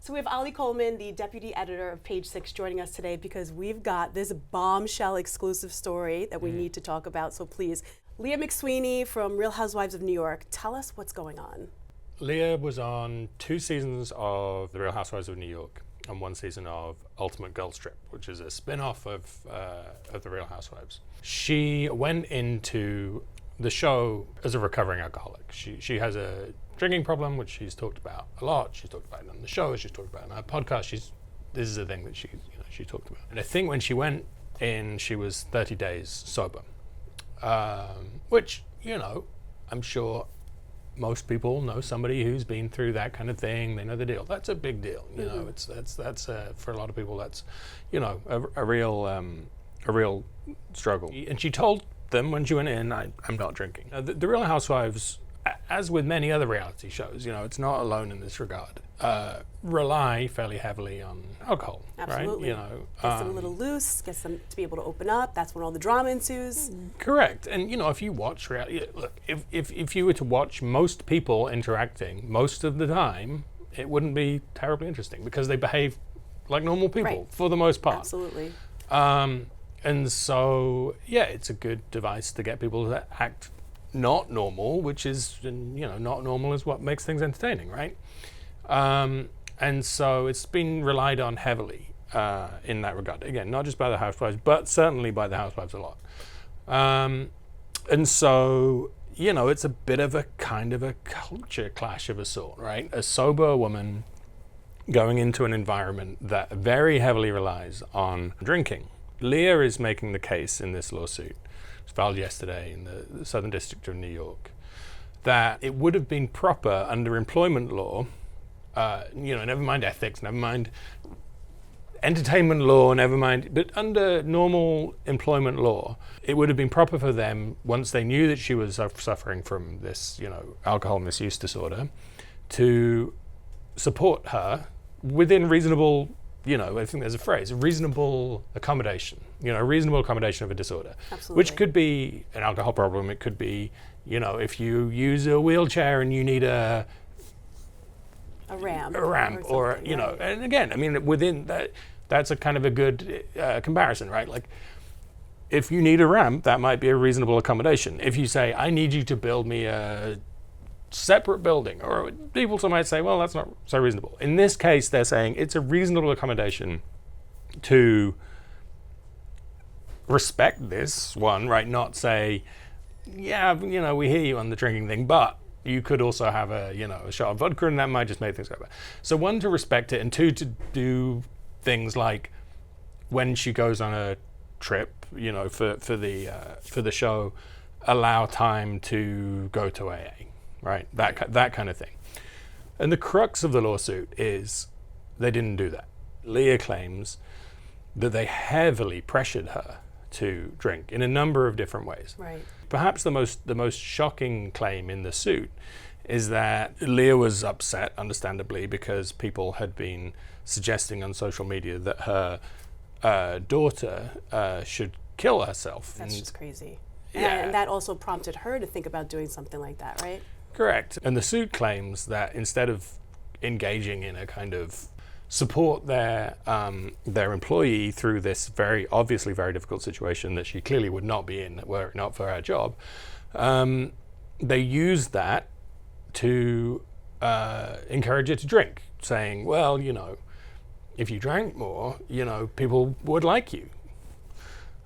So we have Ali Coleman, the deputy editor of Page Six, joining us today because we've got this bombshell exclusive story that we need to talk about. So please, Leah McSweeney from Real Housewives of New York, tell us what's going on. Leah was on 2 seasons of The Real Housewives of New York and 1 season of Ultimate Girls Trip, which is a spin-off of The Real Housewives. She went into the show as a recovering alcoholic. She has a drinking problem, which she's talked about a lot. She's talked about it on the show, she's talked about it on her podcast. This is a thing that she talked about. And I think when she went in, she was 30 days sober, which, I'm sure most people know somebody who's been through that kind of thing. They know the deal. That's a big deal. That's for a lot of people. That's a real struggle. And she told them when she went in, I'm not drinking. The Real Housewives, as with many other reality shows, it's not alone in this regard, rely fairly heavily on alcohol. Absolutely. Right? Gets them a little loose, gets them to be able to open up. That's when all the drama ensues. Correct. And if you watch reality, look, if you were to watch most people interacting most of the time, it wouldn't be terribly interesting because they behave like normal people for the most part. Absolutely. And so, it's a good device to get people to act not normal, which is, not normal is what makes things entertaining, right? And so it's been relied on heavily in that regard. Again, not just by the Housewives, but certainly by the Housewives a lot. And so, it's a bit of a kind of a culture clash of a sort, right? A sober woman going into an environment that very heavily relies on drinking. Leah is making the case in this lawsuit, it was filed yesterday in the Southern District of New York, that it would have been proper under employment law, never mind ethics, never mind entertainment law, never mind, but under normal employment law, it would have been proper for them, once they knew that she was suffering from this, alcohol misuse disorder, to support her within reasonable, I think there's a phrase, reasonable accommodation, a reasonable accommodation of a disorder. Absolutely. Which could be an alcohol problem. It could be, if you use a wheelchair and you need a ramp or and again, within that, that's a kind of a good comparison, right? Like, if you need a ramp, that might be a reasonable accommodation. If you say, I need you to build me a separate building, or people might say, well, that's not so reasonable. In this case, they're saying it's a reasonable accommodation to respect this one, right? Not say, we hear you on the drinking thing, but you could also have a shot of vodka, and that might just make things go better. So 1, to respect it, and 2, to do things like when she goes on a trip, for the show, allow time to go to AA. Right, that kind of thing. And the crux of the lawsuit is they didn't do that. Leah claims that they heavily pressured her to drink in a number of different ways. Right. Perhaps the most shocking claim in the suit is that Leah was upset, understandably, because people had been suggesting on social media that her daughter should kill herself. That's just crazy. Yeah. And that also prompted her to think about doing something like that, right? Correct. And the suit claims that instead of engaging in a kind of support their employee through this very obviously very difficult situation that she clearly would not be in were it not for her job, they used that to encourage her to drink, saying, well, if you drank more, people would like you.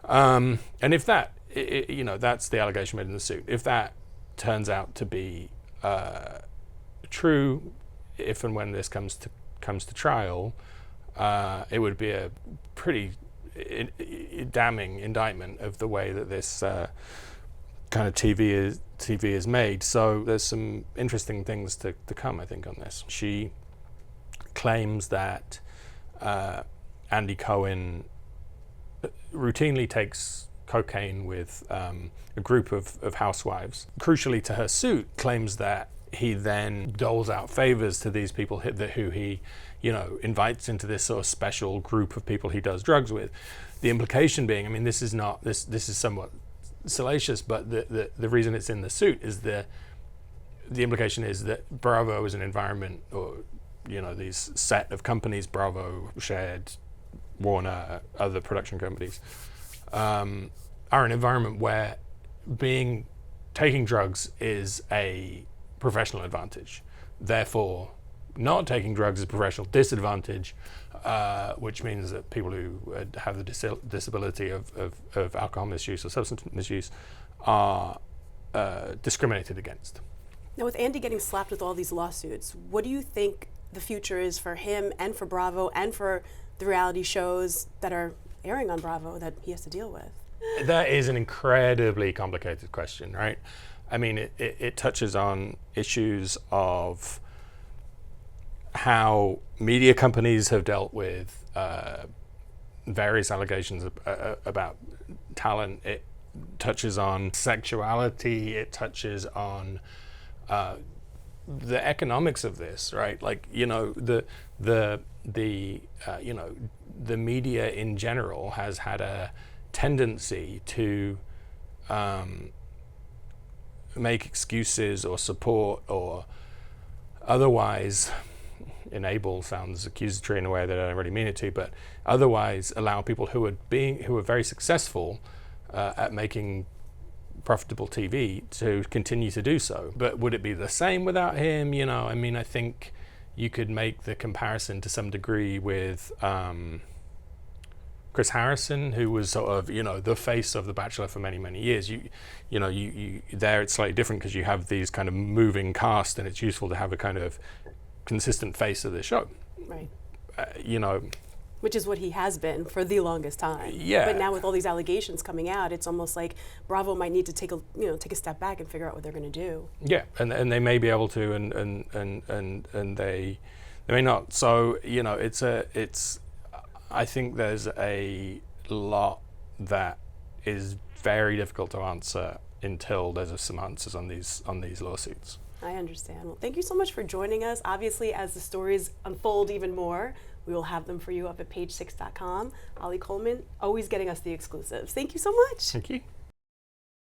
And if that, that's the allegation made in the suit. If that turns out to be true, if and when this comes to trial, it would be a pretty damning indictment of the way that this kind of TV is made. So there's some interesting things to come, I think, on this. She claims that Andy Cohen routinely takes cocaine with a group of housewives. Crucially to her suit, claims that he then doles out favors to these people who he, invites into this sort of special group of people he does drugs with. The implication being, this is somewhat salacious, but the reason it's in the suit is the implication is that Bravo is an environment, or these set of companies, Bravo, Shared, Warner, other production companies, are an environment where taking drugs is a professional advantage. Therefore, not taking drugs is a professional disadvantage, which means that people who have the disability of alcohol misuse or substance misuse are discriminated against. Now, with Andy getting slapped with all these lawsuits, what do you think the future is for him and for Bravo and for the reality shows that are airing on Bravo that he has to deal with? That is an incredibly complicated question, right? I mean, it touches on issues of how media companies have dealt with various allegations about talent. It touches on sexuality. It touches on the economics of this, right? Like, the media in general has had a tendency to make excuses or support or otherwise enable, sounds accusatory in a way that I don't really mean it to, but otherwise allow people who are very successful at making profitable TV to continue to do so. But would it be the same without him? I mean, I think you could make the comparison to some degree with Chris Harrison, who was sort of, the face of The Bachelor for many, many years. You there it's slightly different because you have these kind of moving cast, and it's useful to have a kind of consistent face of the show. Right. Which is what he has been for the longest time. Yeah. But now with all these allegations coming out, it's almost like Bravo might need to take a step back and figure out what they're going to do. Yeah, and they may be able to, and they may not. So I think there's a lot that is very difficult to answer until there's some answers on these lawsuits. I understand. Well, thank you so much for joining us. Obviously, as the stories unfold even more, we will have them for you up at page6.com. Ollie Coleman, always getting us the exclusives. Thank you so much. Thank you.